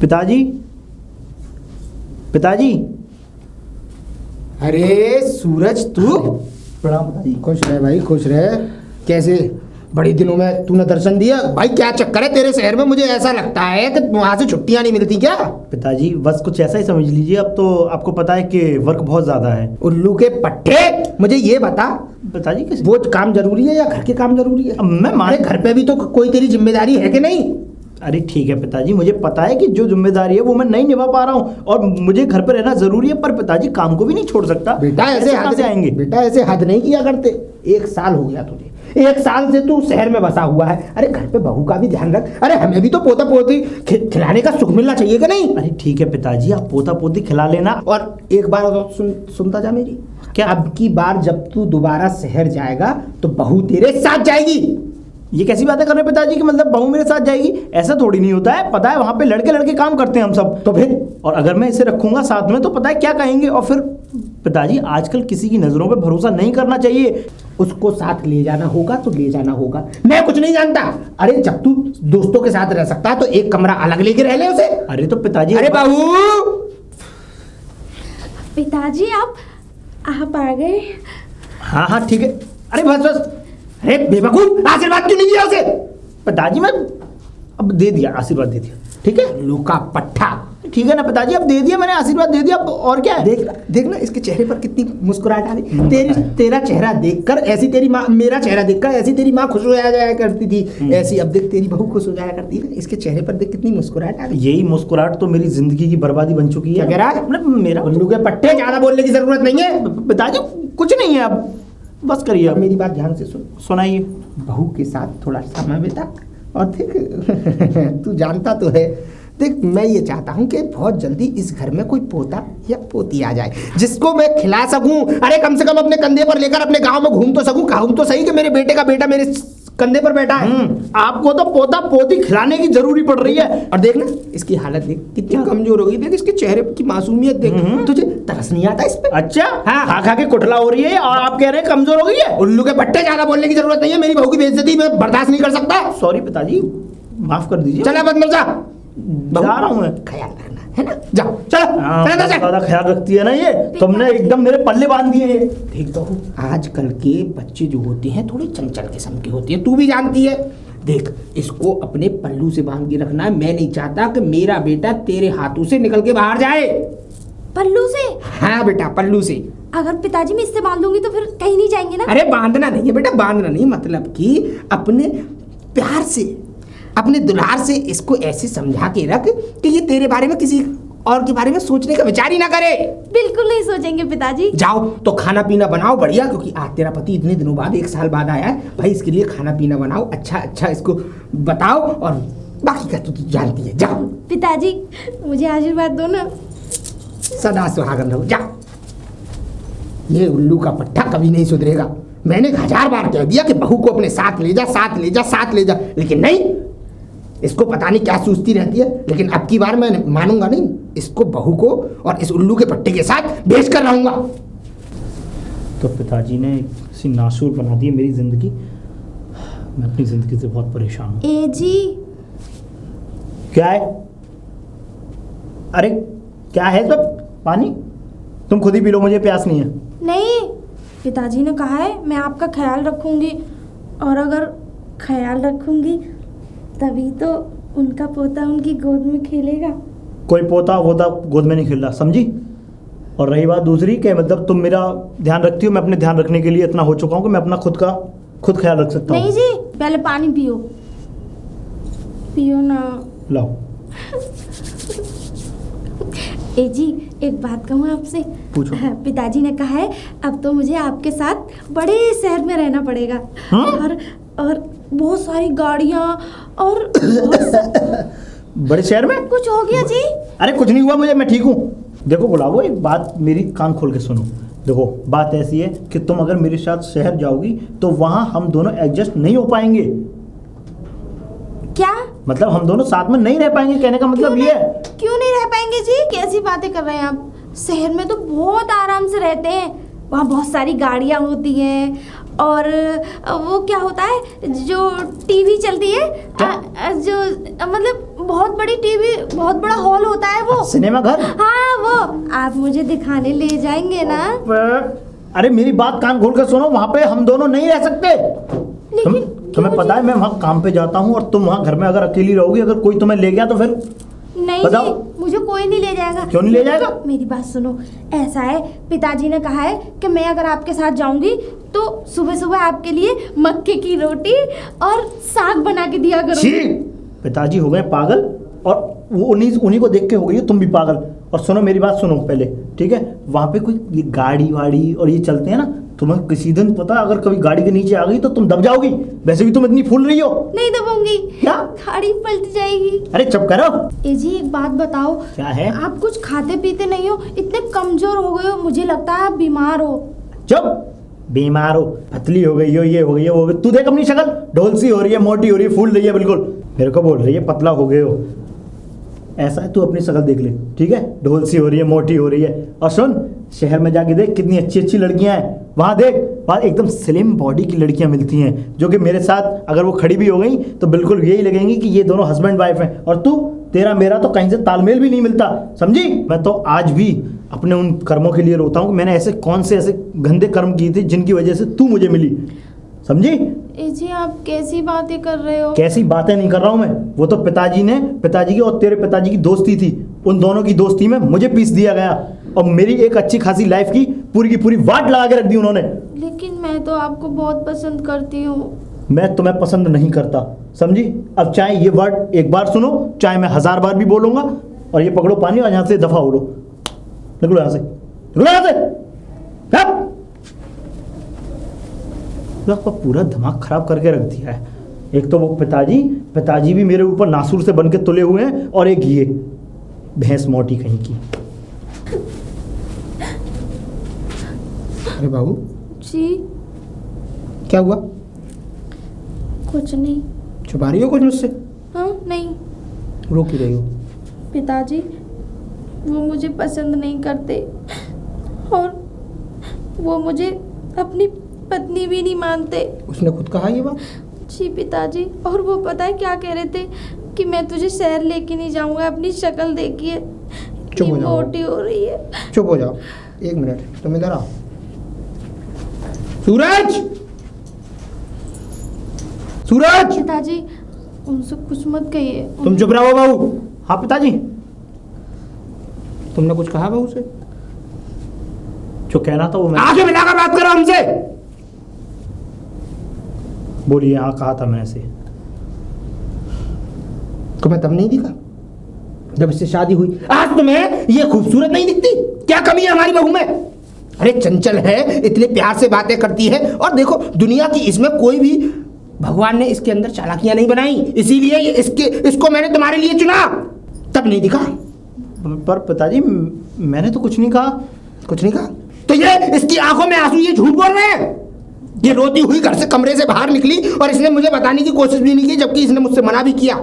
पिताजी, पिताजी। अरे सूरज, तू? प्रणाम पिताजी। खुश रहे भाई, खुश रहे। कैसे बड़े दिनों में तूने दर्शन दिया भाई? क्या चक्कर है तेरे शहर में? मुझे ऐसा लगता है कि वहां से छुट्टियां नहीं मिलती क्या? पिताजी बस कुछ ऐसा ही समझ लीजिए, अब तो आपको पता है कि वर्क बहुत ज्यादा है। उल्लू के पट्टे, मुझे ये बता पिताजी किस वो काम जरूरी है या घर के काम जरूरी है? अब मैं अरे घर पे भी तो कोई तेरी जिम्मेदारी है कि नहीं? अरे ठीक है पिताजी, मुझे पता है कि जो जिम्मेदारी है वो मैं नहीं निभा पा रहा हूँ और मुझे घर पर रहना जरूरी है, पर पिताजी काम को भी नहीं छोड़ सकता। बेटा ऐसे हद से आएंगे? बेटा ऐसे हद नहीं किया करते। 1 साल हो गया तुझे, 1 साल से तू शहर में बसा हुआ है। अरे घर पे बहू का भी ध्यान रख। अरे हमें भी तो पोता पोती खिलाने का सुख मिलना चाहिए कि नहीं? अरे ठीक है पिताजी, आप पोता पोती खिला लेना। और एक बार और सुनता जा मेरी। क्या? अब की बार जब तू दोबारा शहर जाएगा तो बहू तेरे साथ जाएगी। ये कैसी बातें कर रहे हैं पिताजी कि मतलब बहू मेरे साथ जाएगी? ऐसा थोड़ी नहीं होता है, पता है वहां पे लड़के लड़के काम करते हैं हम सब। तो फिर और अगर मैं इसे रखूंगा साथ में तो पता है क्या कहेंगे। और फिर पिताजी आजकल किसी की नजरों पे भरोसा नहीं करना चाहिए। उसको साथ ले जाना होगा तो ले जाना होगा, मैं कुछ नहीं जानता। अरे जब तू दोस्तों के साथ रह सकता है तो एक कमरा अलग लेके रह ले उसे। अरे तो पिताजी, अरे बहू। पिताजी आप आ गए? हाँ हाँ ठीक है। अरे बस बस। अरे बेवकूफ, आशीर्वाद क्यों नहीं दिया उसे? पिताजी मैं अब दे दिया, आशीर्वाद दे दिया। ठीक है, लूका पट्टा। ठीक है ना पिताजी, अब दे दिया मैंने, आशीर्वाद दे दिया, अब और क्या है? देखना इसके चेहरे पर कितनी मुस्कुराहट आ रही। तेरा चेहरा देखकर ऐसी तेरी माँ, मेरा चेहरा देखकर ऐसी तेरी माँ खुश हो जाया करती थी, ऐसी अब देख तेरी बहू खुश हो जाया करती है। इसके चेहरे पर देख कितनी मुस्कुराहट आ गई। यही मुस्कुराहट तो मेरी जिंदगी की बर्बादी बन चुकी है। क्या कह रहा है? मतलब मेरा उल्लू के पट्टे, ज्यादा बोलने की जरूरत नहीं है। पिताजी कुछ नहीं है, अब बस करिए। अब मेरी बात ध्यान से सुन। सुनाइए। बहू के साथ थोड़ा समय बिता और देख तू जानता तो है। देख मैं ये चाहता हूँ कि बहुत जल्दी इस घर में कोई पोता या पोती आ जाए जिसको मैं खिला सकूं। अरे कम से कम अपने कंधे पर लेकर अपने गांव में घूम तो सकूं। कहूं तो सही कि मेरे बेटे का बेटा मेरे कंधे पर बैठा है। आपको तो पोता पोती खिलाने की जरूरी पड़ रही है। और देख ना इसकी हालत देख कितनी कमजोर हो गई। देख इसके चेहरे की मासूमियत देख। तुझे तरस नहीं आता इस पे? अच्छा हाँ, खा खा के कुठला हो रही है और आप कह रहे हैं कमजोर हो गई है। उल्लू के पट्टे, ज्यादा बोलने की जरूरत नहीं है। मेरी बहू की बेइज्जती मैं बर्दाश्त नहीं कर सकता। सॉरी पिताजी, माफ कर दीजिए। चला बंद जा रहा हूँ मैं। ख्याल रखना है ना? जाओ चलो। ज्यादा ख्याल रखती है ना ये, तुमने एकदम मेरे पल्ले बांध दिए। देख तो आजकल के बच्चे जो होते हैं थोड़े चंचल किस्म के होते हैं, तू भी जानती है। देख इसको अपने पल्लू से बांध के रखना है। मैं नहीं चाहता कि मेरा बेटा तेरे हाथों से निकल के बाहर जाए। पल्लू से? हाँ बेटा पल्लू से। अगर पिताजी मैं इससे बांध लूंगी तो फिर कहीं नहीं जाएंगे ना? अरे बांधना नहीं है बेटा, बांधना नहीं, मतलब कि अपने प्यार से, अपने दुलार से इसको ऐसे समझा के रख कि ये तेरे बारे में किसी और के बारे में सोचने का विचार ही ना करे। बिल्कुल नहीं सोचेंगे पिताजी। जाओ तो खाना पीना बनाओ बढ़िया, क्योंकि आज तेरा पति इतने दिनों बाद, 1 साल बाद आया है भाई। इसके लिए खाना पीना बनाओ, अच्छा इसको बताओ और बाकी का तो तू जानती है। जाओ पिताजी मुझे आशीर्वाद दो ना। सदा सुहागन रहो। जा। ये उल्लू का पट्टा कभी नहीं सुधरेगा। मैंने 1000 बार कह दिया कि बहू को अपने साथ ले जा, साथ ले जा, साथ ले जा, लेकिन नहीं, इसको पता नहीं क्या सोचती रहती है। लेकिन अब की बार मैं मानूंगा नहीं। इसको बहू को और इस उल्लू के पट्टे के साथ भेज कर रहूंगा। तो पिताजी ने किसी नासूर बना दी मेरी जिंदगी। मैं अपनी जिंदगी से बहुत परेशान हूँ। ए जी क्या है? अरे क्या है सब? पानी? तुम खुद ही पी लो, मुझे प्यास नहीं है। नहीं, पिताजी ने कहा है मैं आपका ख्याल रखूंगी, और अगर ख्याल रखूंगी तभी तो उनका पोता उनकी गोद में खेलेगा। कोई पोता वोता गोद में नहीं खेल रहा, समझी? और रही बात दूसरी कि मतलब तुम मेरा ध्यान रखती हो, मैं अपने ध्यान रखने के लिए इतना हो चुका हूँ कि मैं अपना खुद ख्याल रख सकता हूँ। नहीं जी, पहले पानी पियो, पियो ना। लाओ। ए जी एक बात कहूँ आपसे? पूछो। पिताजी ने कहा है अब तो मुझे आपके साथ बड़े शहर में रहना पड़ेगा। और बहुत सारी गाड़ियाँ और बड़े शहर में? कुछ हो गया जी? अरे कुछ नहीं हुआ मुझे, मैं ठीक हूँ। देखो गुलाबो, एक बात मेरी कान खोल के सुनो। देखो बात ऐसी है कि तुम अगर मेरे साथ शहर जाओगी तो वहाँ हम दोनों एडजस्ट नहीं हो पाएंगे। क्या मतलब हम दोनों साथ में नहीं रह पाएंगे, कहने का मतलब ये है। क्यों नहीं रह पाएंगे जी? कैसी बातें कर रहे हैं आप? शहर में तो बहुत आराम से रहते हैं, वहाँ बहुत सारी गाड़ियाँ होती हैं और वो क्या होता है जो टीवी चलती है, जो मतलब बहुत बड़ी टीवी, बहुत बड़ा हॉल होता है वो, सिनेमा घर। हाँ वो आप मुझे दिखाने ले जाएंगे ना? अरे मेरी बात कान खोल कर सुनो, वहाँ पे हम दोनों नहीं रह सकते। तुम्हें पता है मैं वहाँ काम पे जाता हूँ और तुम वहाँ घर में अगर अकेली रहोगी, अगर कोई तुम्हें ले गया तो फिर नहीं बताओ। जी, मुझे कोई नहीं ले जाएगा। क्यों नहीं ले जाएगा? मेरी बात सुनो, ऐसा है पिताजी ने कहा है कि मैं अगर आपके साथ जाऊंगी तो सुबह सुबह आपके लिए मक्के की रोटी और साग बना के दिया करूंगी। पिताजी हो गए पागल और वो उन्हीं को देख के हो गई हो तुम भी पागल। और सुनो मेरी बात सुनो पहले, ठीक है? वहाँ पे कोई ये गाड़ी वाड़ी और ये चलते हैं ना, तुम्हें किसी दिन पता अगर कभी गाड़ी के नीचे आ गई तो तुम दब जाओगी। वैसे भी तुम इतनी फूल रही हो। नहीं दबूंगी। क्या? गाड़ी पलट जाएगी। अरे चुप करो। ए जी एक बात बताओ, क्या है? आप कुछ खाते पीते नहीं हो, इतने कमजोर हो गए हो, मुझे लगता है आप बीमार हो। चुप, बीमार हो, पतली हो गई हो, ये हो गई है, वो हो गई। तू देख अपनी शक्ल, ढोल सी हो रही है, मोटी हो रही है, फूल रही है बिल्कुल। मेरे को बोल रही है पतला हो गए हो। ऐसा है तू अपनी शक्ल देख ले, ठीक है? ढोल सी हो रही है, मोटी हो रही है। और सुन, शहर में जाके देख कितनी अच्छी अच्छी लड़कियां हैं। वहाँ देख, वहाँ एकदम स्लिम बॉडी की लड़कियां मिलती हैं, जो कि मेरे साथ अगर वो खड़ी भी हो गई तो बिल्कुल यही लगेंगी कि ये दोनों हस्बैंड वाइफ हैं। और तू, तेरा मेरा तो कहीं से तालमेल भी नहीं मिलता, समझी? मैं तो आज भी अपने उन कर्मों के लिए रोता हूँ कि मैंने ऐसे कौन से ऐसे गंदे कर्म किए थे जिनकी वजह से तू मुझे मिली, समझी? ए जी आप कैसी बातें कर रहे हो? कैसी बातें नहीं कर रहा हूं मैं। वो तो पिताजी की और तेरे पिताजी की दोस्ती थी। उन दोनों की दोस्ती में मुझे पीस दिया गया और मेरी एक अच्छी खासी लाइफ की पूरी वाट लगा के रख दी उन्होंने। लेकिन मैं तो आपको बहुत पसंद करती हूँ। मैं तुम्हें पसंद नहीं करता, समझी? अब चाहे ये वर्ड एक बार सुनो, चाहे मैं 1000 बार भी बोलूंगा। और ये पकड़ो पानी और यहाँ से दफा हो लो, निकलो यहाँ से, निकलो यहाँ से। आपका पूरा दिमाग खराब करके रख दिया है। एक तो वो पिताजी भी मेरे ऊपर नासूर से बन के तुले हुए हैं, और एक ये भैंस मोटी कहीं की। अरे बाबू जी क्या हुआ? कुछ नहीं। छुपा रही हो कुछ मुझसे? हाँ नहीं। रो क्यों रही हो? पिताजी वो मुझे पसंद नहीं करते और वो मुझे अपनी पत्नी भी नहीं मानते। उसने खुद कहा ये बात? जी पिताजी, और वो पता है क्या कह रहे थे कि मैं तुझे शहर लेके नहीं जाऊंगा, अपनी शक्ल देखिए चुप हो जाओ। मोटी हो रही है। चुप हो जाओ, एक मिनट, तुम इधर आओ। सूरज, सूरज! पिताजी उनसे कुछ मत कहिए। तुम चुप रहो बहू। हाँ पिताजी। तुमने कुछ कहा बहू से? जो कहना था वो मैं आगे मिलाकर बात करो हमसे। बोलिए। हाँ कहा था मैंने से। तुम्हें तब नहीं दिखा जब इससे शादी हुई? आज तुम्हें ये खूबसूरत नहीं दिखती? क्या कमी है हमारी बहू में? अरे चंचल है, इतने प्यार से बातें करती है, और देखो दुनिया की इसमें कोई भी भगवान ने इसके अंदर चालाकियां नहीं बनाई, इसीलिए इसको मैंने तुम्हारे लिए चुना। तब नहीं दिखा? पर पिताजी मैंने तो कुछ नहीं कहा। कुछ नहीं कहा? तो ये इसकी आंखों में आंसू, ये झूठ बोल रहे हैं। ये रोती हुई घर से कमरे से बाहर निकली और इसने मुझे बताने की कोशिश भी नहीं की, जबकि इसने मुझसे मना भी किया।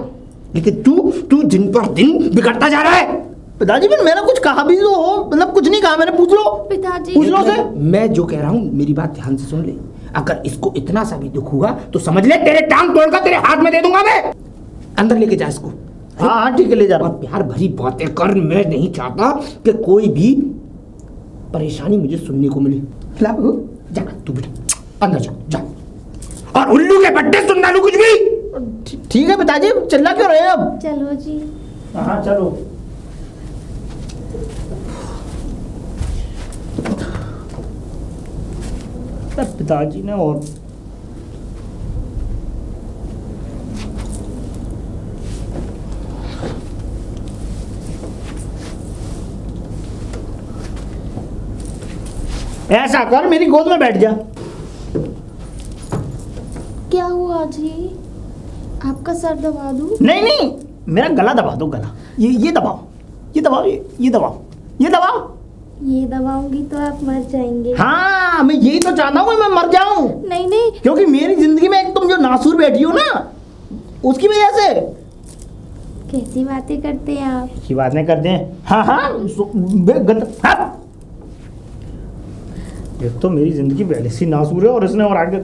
लेकिन तू दिन पर दिन बिगड़ता जा रहा है। पिताजी मैंने कुछ कहा भी तो हो, मतलब कुछ नहीं कहा मैंने। पूछ लो पिताजी। पूछ लो से। मैं जो कह रहा हूँ मेरी बात ध्यान से सुन ले। अगर इसको इतना सा भी दुख हुआ तो समझ ले तेरे टांग तोड़कर तेरे हाथ में दे दूंगा मैं। अंदर लेके जा इसको। हाँ ठीक है, ले जा रहा और हूँ। प्यार भरी बातें कर। मैं नहीं चाहता कि कोई भी परेशानी मुझे सुनने को मिले। ला बहू, जा तू बेटा अंदर जा। और उल्लू के पट्टे सुन डालू कुछ भी। ठीक है पिताजी, चिल्ला क्यों रहे हैं अब? चलो जी। हाँ चलो। पिताजी ने और ऐसा कर, मेरी गोद में बैठ जा। क्या हुआ जी? आपका सर दबा दूं? नहीं, मेरा गला दबा दो, गला। ये दबाओ, ये दबाओ, ये दबाओ, ये दबाओ। ये दबाऊंगी तो आप मर जाएंगे। हाँ मैं यही तो चाहता हूँ, मैं मर जाऊं। नहीं। क्योंकि मेरी जिंदगी में एक तुम जो नासूर बैठी हो ना, उसकी वजह से। कैसी बातें करते हैं आप? अच्छी बात नहीं करते हैं। हाँ। एक तो मेरी जिंदगी पहले से नासूर है और इसने और आगे।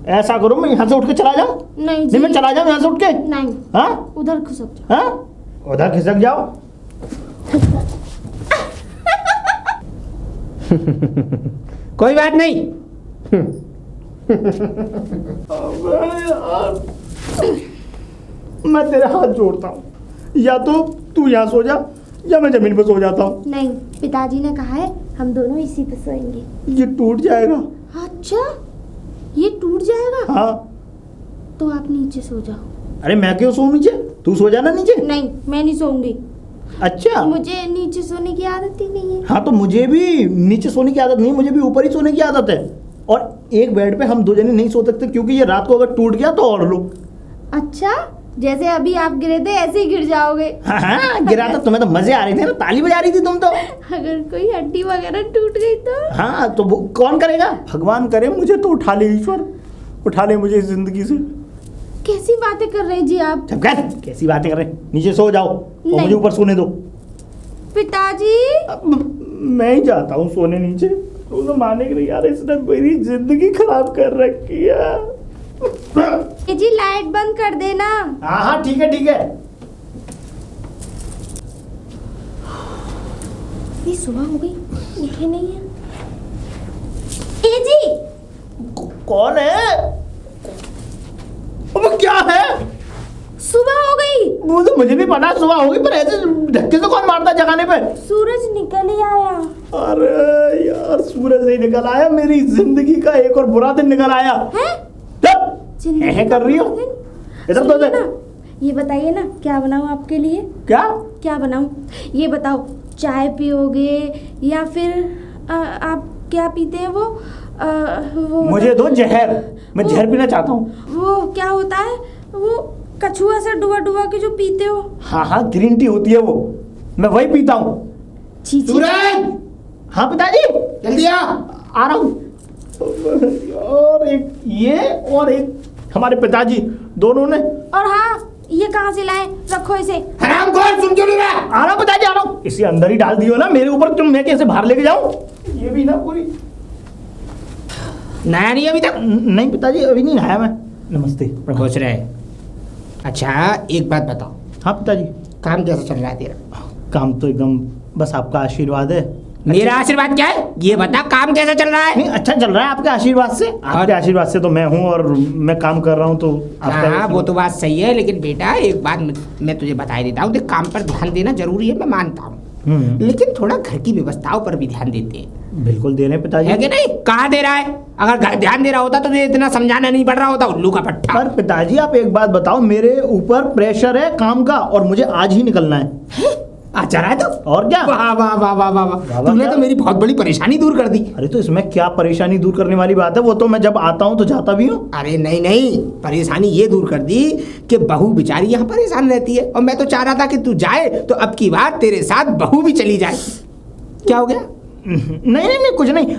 ऐसा करो मैं यहाँ से उठ के चला जाऊँ? नहीं जी। नहीं मैं चला जाऊँ यहाँ से उठ के? नहीं। हाँ उधर खिसक जाओ। हाँ उधर खिसक जाओ। कोई बात नहीं। अबे यार, मैं तेरे हाथ जोड़ता हूँ, या तो तू यहाँ सो जा या मैं जमीन पर सो जाता हूँ। नहीं, पिताजी ने कहा है हम दोनों इसी पे सोएंगे। ये टूट जाएगा। अच्छा, ये टूट जाएगा? हाँ। तो आप नीचे सो जाओ। अरे मैं क्यों सोऊं नीचे? तू सो जाना नीचे। नहीं, मैं नहीं सोऊंगी। अच्छा, मुझे नीचे सोने की आदत ही नहीं है। हाँ तो मुझे भी नीचे सोने की आदत नहीं, मुझे भी ऊपर ही सोने की आदत है। और एक बेड पे हम दो जने नहीं सो सकते क्योंकि ये रात को अगर टूट गया तो और लोग। अच्छा, जैसे अभी आप गिरे थे ऐसे ही गिर जाओगे। हाँ गिरा था, तुम्हें तो मजे आ रहे थे ना, ताली बजा रही थी तुम तो। अगर कोई हड्डी वगैरह टूट गई तो? हाँ तो वो कौन करेगा? भगवान करे मुझे तो उठा ले ईश्वर, उठा ले मुझे इस जिंदगी से। कैसी बातें कर रहे हैं जी आप? जब कैसी बातें कर रहे हैं? नीचे सो जाओ और नहीं। मुझे ऊपर सोने दो। पिताजी। अब मैं ही जाता हूँ सोने नीचे। तू तो मानेगी नहीं यार, इसने मेरी जिंदगी खराब कर रखी है। जी लाइट बंद कर देना। हाँ हाँ ठीक है ठीक है। ये सुबह हो गई, उठे नहीं है। ए जी, कौन है? अब क्या है? सुबह हो गई। वो तो मुझे भी पता है सुबह होगी, पर ऐसे धक्के से कौन मारता जगाने पे? सूरज निकल ही आया। अरे यार सूरज नहीं निकल आया, मेरी जिंदगी का एक और बुरा दिन निकल आया। है? है कर रही हो? इधर तो देख। ये बताइए ना, क्या बनाऊं आपके लिए? क्या क्या बनाऊं? ये बताओ, चाय पियोगे या फिर आप क्या पीते हैं वो मुझे दो जहर, मैं जहर पीना चाहता हूँ। वो क्या होता है, वो कछुआ से डुबा डुबा के जो पीते हो? हाँ हाँ ग्रीन टी होती है वो, मैं वही पीता हूँ। सूरज! हाँ पिताजी जल्दी आ रहा हूँ। और एक ये और एक हमारे पिताजी दोनों ने। और हाँ, ये कहाँ से लाए? रखो इसे। हरामखोर, सुन क्यों नहीं रहा? आ रहा हूँ पिताजी आ रहा हूँ। इसे अंदर ही डाल दियो ना मेरे ऊपर, तुम मैं कैसे बाहर लेके जाऊँ? ये भी ना पूरी नया नहीं अभी तक? नहीं पिताजी अभी नहीं नहाया मैं। नमस्ते। खुश रहे। अच्छा एक बात बताओ, हाँ पिताजी। काम कैसा चल रहा है तेरा? काम तो एकदम बस आपका आशीर्वाद है। मेरा आशीर्वाद क्या है ये बता, काम कैसा चल रहा है? नहीं अच्छा चल रहा है आपके आशीर्वाद से। आपके आशीर्वाद से तो मैं हूँ और मैं काम कर रहा हूँ तो हाँ वो तो बात सही है, लेकिन बेटा एक बात मैं तुझे बता ही देता हूँ, देख काम पर ध्यान देना जरूरी है, मैं मानता हूँ, लेकिन थोड़ा घर की व्यवस्थाओं पर भी ध्यान देते हैं। बिल्कुल दे रहे हैं पिताजी। है कि नहीं? कहाँ दे रहा है? अगर घर ध्यान दे रहा होता तो तुझे इतना समझाना नहीं पड़ रहा होता, उल्लू का पट्टा। पर पिताजी आप एक बात बताओ, मेरे ऊपर प्रेशर है काम का और मुझे आज ही निकलना है। अच्छा रहा है तो? और क्या? वाह वाह वाह वाह वाह वाह, तुमने तो मेरी बहुत बड़ी परेशानी दूर कर दी। अरे तो इसमें क्या परेशानी दूर करने वाली बात है, वो तो मैं जब आता हूँ तो जाता भी हूँ। अरे नहीं नहीं, परेशानी ये दूर कर दी कि बहू बेचारी यहाँ परेशान रहती है, और मैं तो चाह रहा था कि तू जाए तो अब की बात तेरे साथ बहू भी चली जाए। क्या हो गया? नहीं कुछ नहीं।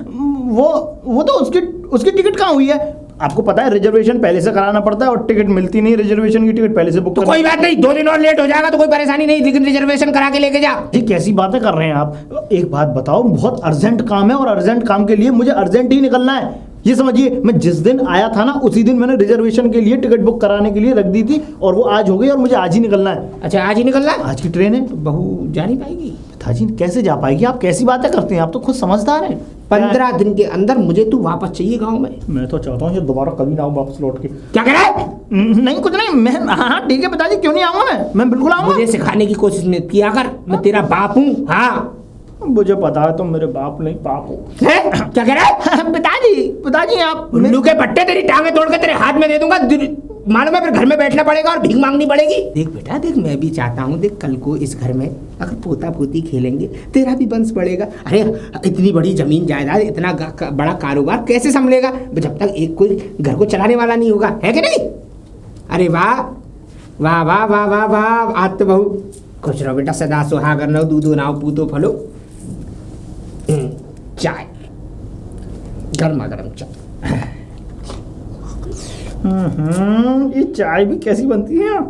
वो तो उसकी टिकट कहाँ हुई है? आपको पता है रिजर्वेशन पहले से कराना पड़ता है और टिकट मिलती नहीं, रिजर्वेशन की टिकट पहले से बुक। तो कोई बात नहीं, 2 दिन और लेट हो जाएगा तो कोई परेशानी नहीं, लेकिन रिजर्वेशन करा के लेके जा। ये कैसी बातें कर रहे हैं आप? एक बात बताओ, बहुत अर्जेंट काम है और अर्जेंट काम के लिए मुझे अर्जेंट ही निकलना है। ये समझिए, मैं जिस दिन आया था ना उसी दिन मैंने रिजर्वेशन के लिए टिकट बुक कराने के लिए रख दी थी और वो आज हो गई और मुझे आज ही निकलना है। अच्छा आज ही निकलना है? आज की ट्रेन है। तो बहू जा नहीं पाएगी? पिताजी कैसे जा पाएगी? आप कैसी बातें करते हैं, आप तो खुद समझदार हैं। 15 दिन के अंदर मुझे तू वापस चाहिए गाँव में। मैं तो चाहता हूँ ये दोबारा कभी ना आऊँ वापस लौट के। क्या कह रहा है? नहीं कुछ नहीं, मैं हाँ ठीक है पिताजी, क्यों नहीं आऊँगा मैं बिल्कुल आऊँगा। मुझे सिखाने की कोशिश मत किया कर, मैं तेरा बाप हूँ। हाँ मुझे पता है तुम मेरे बाप नहीं बाप हो। क्या कह रहा है? पिताजी आप उल्लू के पट्टे, तेरी टांगे तोड़ के तेरे हाथ में दे दूंगा, मालूम है फिर घर में बैठना पड़ेगा और भीख मांगनी पड़ेगी। देख बेटा देख, मैं भी चाहता हूँ, देख कल को इस घर में अगर पोता पोती खेलेंगे तेरा भी वंश बढ़ेगा। अरे इतनी बड़ी जमीन जायदाद, इतना बड़ा कारोबार कैसे संभलेगा जब तक एक कोई घर को चलाने वाला नहीं होगा, है कि नहीं? अरे वाह वाह वाह वाह वाह वाह, आज तो बहू खुश रहो बेटा, सदा सुहागर रहो, दूधो नाव पूतो फलो। चाय, गर्मा गर्म चाय। ये चाय भी कैसी बनती है?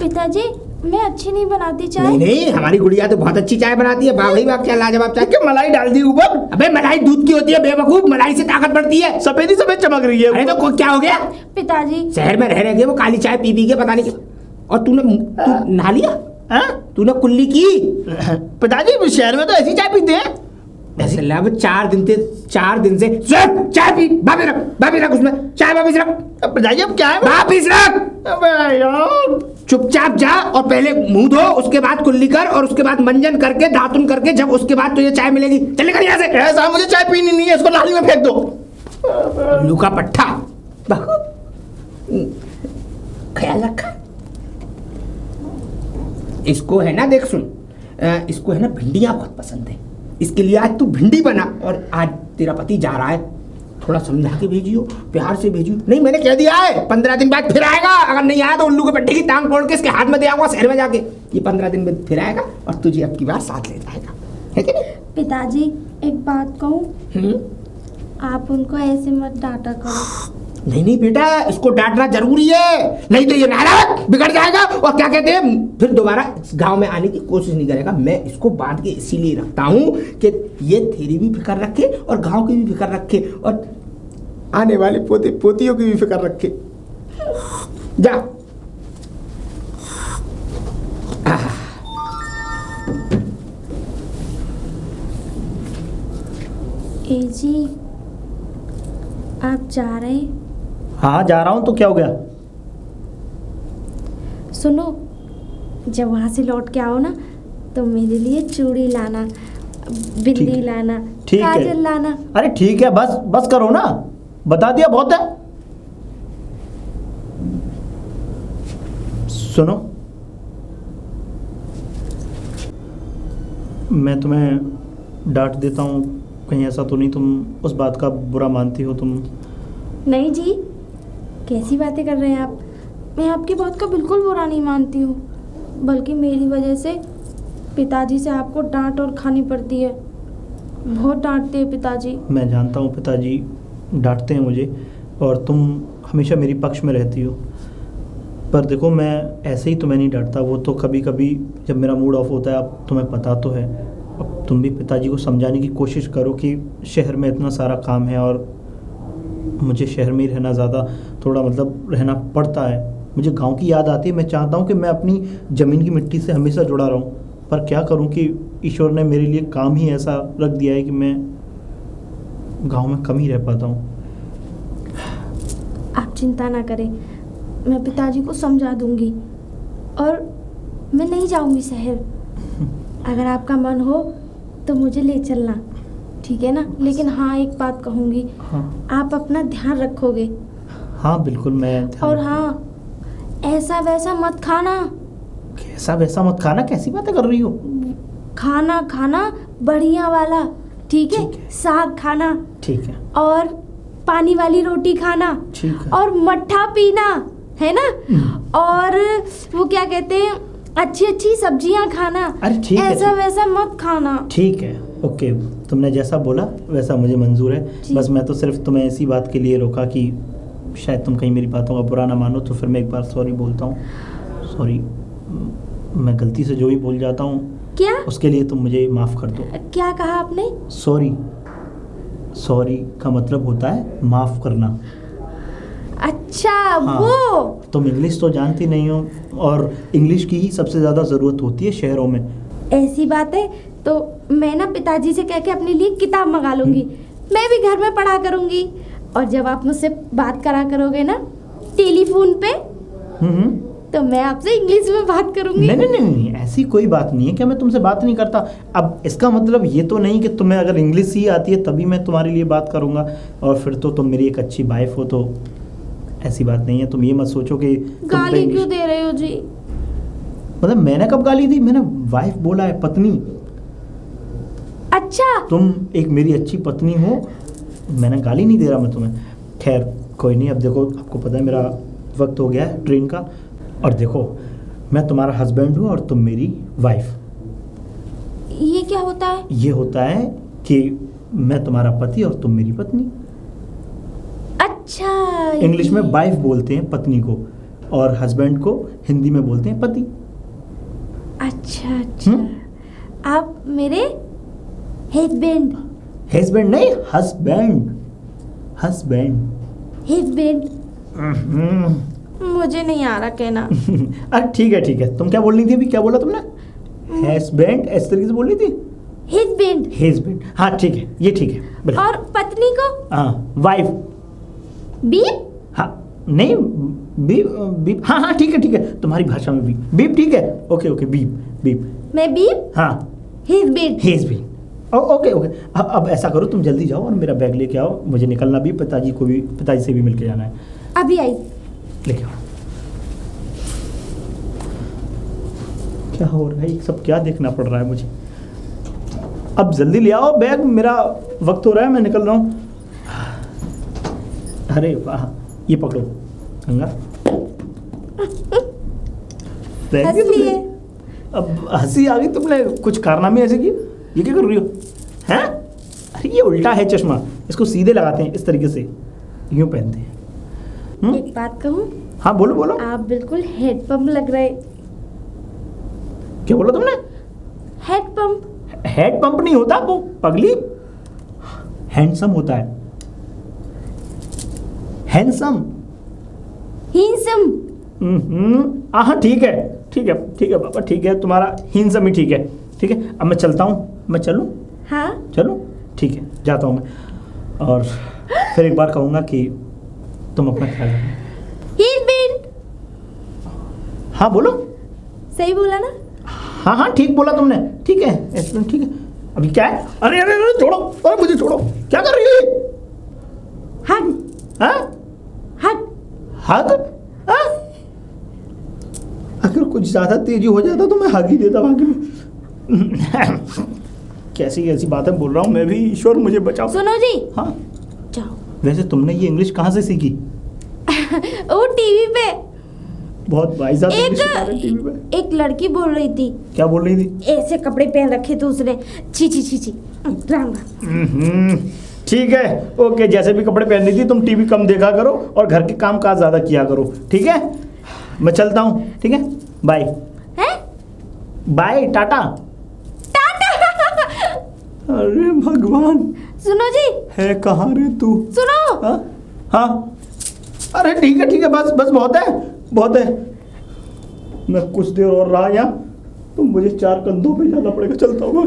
पिताजी मैं अच्छी नहीं बनाती चाय। नहीं नहीं, हमारी गुड़िया तो बहुत अच्छी चाय बनाती है। वाह भाई वाह, क्या लाजवाब चाय। क्या मलाई डाल दी ऊपर? अबे मलाई दूध की होती है बेवकूफ, मलाई से ताकत बढ़ती है। सफेद ही सफेद चमक रही है। अरे तो क्या हो गया? पिताजी शहर में रह के वो काली चाय पी पी के पता नहीं क्यों। और तू नहा लिया? हाँ? तूने कुल्ली की? पिताजी शहर में तो ऐसी चाय पीते हैं। ऐसे लब 4 दिन से चाय पी। वापिस रख उसमें चाय, वापिस रख। पिताजी अब क्या है? वापिस रख। अबे यार, चुपचाप जा और पहले मुंह धो, उसके बाद कुल्ली कर और उसके बाद मंजन करके दातुन करके, जब उसके बाद तुझे चाय मिलेगी। चले कर यहाँ से। ऐसा मुझे चाय पीनी नहीं है, इसको नाली में फेंक दो। लू का पट्टा। ख्याल रखा। इसको है ना, देख सुन, इसको है ना भिंडियां बहुत पसंद है, इसके लिए आज तू भिंडी बना। और आज तेरा पति जा रहा है, थोड़ा समझा के भेजियो, प्यार से भेजियो। नहीं मैंने कह दिया है 15 दिन बाद फिर आएगा। अगर नहीं आया तो उल्लू के पट्टे की टांग तोड़ के इसके हाथ में दे आऊंगा शहर में जाके। ये 15 दिन में फिर आएगा और तुझे अब की बार साथ ले जाएगा, है कि नहीं? पिताजी एक बात कहूँ, आप उनको ऐसे मत डांटा करो। नहीं बेटा, इसको डांटना जरूरी है, नहीं तो ये नाराज बिगड़ जाएगा और क्या कहते हैं फिर दोबारा गांव में आने की कोशिश नहीं करेगा। मैं इसको बांध के इसीलिए रखता हूँ कि ये तेरी भी फिक्र रखे और गांव की भी फिक्र रखे और आने वाले पोते पोतियों की भी फिक्र रखे। जा। ए जी, आप जा रहे हैं? हाँ जा रहा हूँ, तो क्या हो गया? सुनो, जब वहाँ से लौट के आओ ना तो मेरे लिए चूड़ी लाना, बिंदी लाना, ठीक है। काजल लाना। अरे ठीक है, बस बस करो ना, बता दिया बहुत है। सुनो, मैं तुम्हें डांट देता हूँ, कहीं ऐसा तो नहीं तुम उस बात का बुरा मानती हो तुम? नहीं जी, कैसी बातें कर रहे हैं आप? मैं आपकी बात का बिल्कुल बुरा नहीं मानती हूँ, बल्कि मेरी वजह से पिताजी से आपको डांट और खानी पड़ती है। बहुत डांटते हैं पिताजी। मैं जानता हूँ पिताजी डांटते हैं मुझे, और तुम हमेशा मेरी पक्ष में रहती हो, पर देखो मैं ऐसे ही तुम्हें नहीं डांटता। वो तो कभी कभी जब मेरा मूड ऑफ होता है, अब तुम्हें पता तो है। अब तुम भी पिताजी को समझाने की कोशिश करो कि शहर में इतना सारा काम है और मुझे शहर में ही रहना ज़्यादा थोड़ा मतलब रहना पड़ता है। मुझे गांव की याद आती है, मैं चाहता हूँ कि मैं अपनी ज़मीन की मिट्टी से हमेशा जुड़ा रहूँ, पर क्या करूँ कि ईश्वर ने मेरे लिए काम ही ऐसा रख दिया है कि मैं गांव में कम ही रह पाता हूँ। आप चिंता ना करें, मैं पिताजी को समझा दूंगी और मैं नहीं जाऊंगी शहर। अगर आपका मन हो तो मुझे ले चलना, ठीक है ना? लेकिन हाँ, एक बात कहूँगी, हाँ आप अपना ध्यान रखोगे। हाँ बिल्कुल, मैं और हाँ, ऐसा वैसा मत खाना। कैसा वैसा मत खाना? कैसी बातें कर रही हो? खाना खाना बढ़िया वाला, ठीक है? ठीक है। साग खाना ठीक है। और पानी वाली रोटी खाना, ठीक है। और मट्ठा पीना, है ना? और वो क्या कहते हैं, अच्छी अच्छी सब्जियां खाना। अरे ठीक है, ऐसा ठीक। वैसा मत खाना। ठीक है, ओके, तुमने जैसा बोला वैसा मुझे मंजूर है। जी। बस मैं तो सिर्फ तुम्हें ऐसी बात के लिए रोका कि शायद तुम कहीं मेरी बातों का बुरा ना मानो, तो फिर मैं एक बार सॉरी बोलता हूँ। सॉरी, मैं गलती से जो भी बोल जाता हूँ क्या? उसके लिए तुम मुझे माफ़ कर दो। क्या कहा आपने? सॉरी, सॉरी का मतलब होता है माफ़ करना। अच्छा, हाँ। वो तुम इंग्लिश तो जानती नहीं हो, और इंग्लिश की ही सबसे ज़्यादा ज़रूरत होती है शहरों में। ऐसी बात है तो मैं ना पिताजी से कह के अपने लिए किताब मंगा लूंगी। मैं भी घर में पढ़ा करूंगी, और जब आप मुझसे बात करा करोगे ना टेलीफोन पे, तो मैं आपसे इंग्लिश में बात करूंगी। नहीं नहीं नहीं, ऐसी कोई बात नहीं है कि मैं तुमसे बात नहीं करता। अब इसका मतलब ये तो नहीं कि तुम्हें अगर इंग्लिश ही आती है तभी मैं तुम्हारे लिए बात करूंगा, और फिर तो तुम मेरी एक अच्छी वाइफ हो, तो ऐसी बात नहीं है। तुम ये मत सोचो कि गाली क्यों दे रहे हो जी? मतलब मैंने कब गाली दी? मैंने वाइफ बोला है, पत्नी। अच्छा, तुम एक मेरी अच्छी पत्नी हो, मैंने गाली नहीं दे रहा मैं तुम्हें। खैर कोई नहीं, अब देखो आपको पता है मेरा वक्त हो गया है ट्रेन का, और देखो मैं तुम्हारा हस्बैंड हूँ और तुम मेरी वाइफ। ये क्या होता है? ये होता है कि मैं तुम्हारा पति और तुम मेरी पत्नी। अच्छा, इंग्लिश में वाइफ बोलते हैं पत्नी को, और हस्बैंड को हिंदी में बोलते हैं पति। अच्छा अच्छा, आप मेरे हस्बैंड हस्बैंड नहीं, हस्बैंड, हस्बैंड। हस्बैंड मुझे नहीं आ रहा कहना। अरे ठीक है ठीक है, तुम क्या बोल रही थी अभी, क्या बोला तुमने? हस्बैंड इस तरीके से बोल रही थी? हस्बैंड। हस्बैंड, हाँ ठीक है, ये ठीक है बिल्कुल। और पत्नी को हाँ वाइफ। बीप। हाँ नहीं, बीप बीप, हाँ हाँ ठीक है तुम्हारी भाषा में बीप, बीप ठीक है, ओके ओके, बीप बीप। मैं बीप। हाँ हस्बैंड। Husband, okay okay. अब ऐसा करो, तुम जल्दी जाओ और मेरा बैग लेके आओ, मुझे निकलना भी, पिताजी से भी मिलके जाना है। अभी आई। लेके आओ। क्या हो रहा है, ये सब क्या देखना पड़ रहा है मुझे? अब जल्दी ले आओ बैग, मेरा वक्त हो रहा है, मैं निकल रहा हूँ। अरे वाह, ये पकड़ो गंगा। हंस लिए। अब हंसी आ गई, तुमने कुछ कारनामे ऐसे किए? ये क्या कर रही हो हैं? अरे ये उल्टा है चश्मा, इसको सीधे लगाते हैं इस तरीके से, यूं पहनते हैं। एक बात कहूँ, हाँ बोलो बोलो। आप बिल्कुल हेड पंप लग रहे। क्या बोला तुमने? Head pump. हेड पंप नहीं होता वो पगली, हैंडसम होता है, हैंडसम। हिंसम। हाँ ठीक है ठीक है ठीक है बाबा, ठीक है, तुम्हारा हिंसम ही ठीक है। ठीक है, अब मैं चलता हूँ, मैं चलूँ? हाँ चलो ठीक है, जाता हूँ मैं, और फिर एक बार कहूँगा कि तुम अपना ख्याल रखना। हस्बैंड। हाँ बोलो। सही बोला ना? हाँ हाँ ठीक बोला तुमने, ठीक है एक्सलेंट, ठीक है। अभी क्या है? अरे अरे अरे छोड़ो, अरे मुझे छोड़ो, क्या कर रही है? हग। हाँ हग। हग? हाँ? अगर कुछ ज़्यादा तेजी हो जाता तो मैं हग ही देता बाकी में। कैसी कैसी बातें बोल रहा हूँ मैं भी, ईश्वर मुझे बचाओ। सुनो जी। हाँ जाओ। वैसे तुमने ये इंग्लिश कहाँ से सीखी? वो टीवी पे बहुत वाइज़ात इंग्लिश सिखा रहे टीवी पे। एक लड़की बोल रही थी, क्या बोल रही थी? ऐसे कपड़े पहन रखे थे उसने, छी छी छी छी, राम राम। ठीक है ओके, जैसे भी कपड़े पहन रही थी, तुम टीवी कम देखा करो और घर के काम काज ज़्यादा किया करो, ठीक है? मैं चलता हूँ, ठीक है, बाय। हैं? बाय, टाटा। टाटा। अरे भगवान, सुनो जी। है कहाँ रे तू? सुनो। हाँ हाँ, अरे ठीक है बस बस, बहुत है बहुत है। मैं कुछ देर और रहा यहाँ तो मुझे 4 कंधों पे जाना पड़ेगा, चलता हूँ।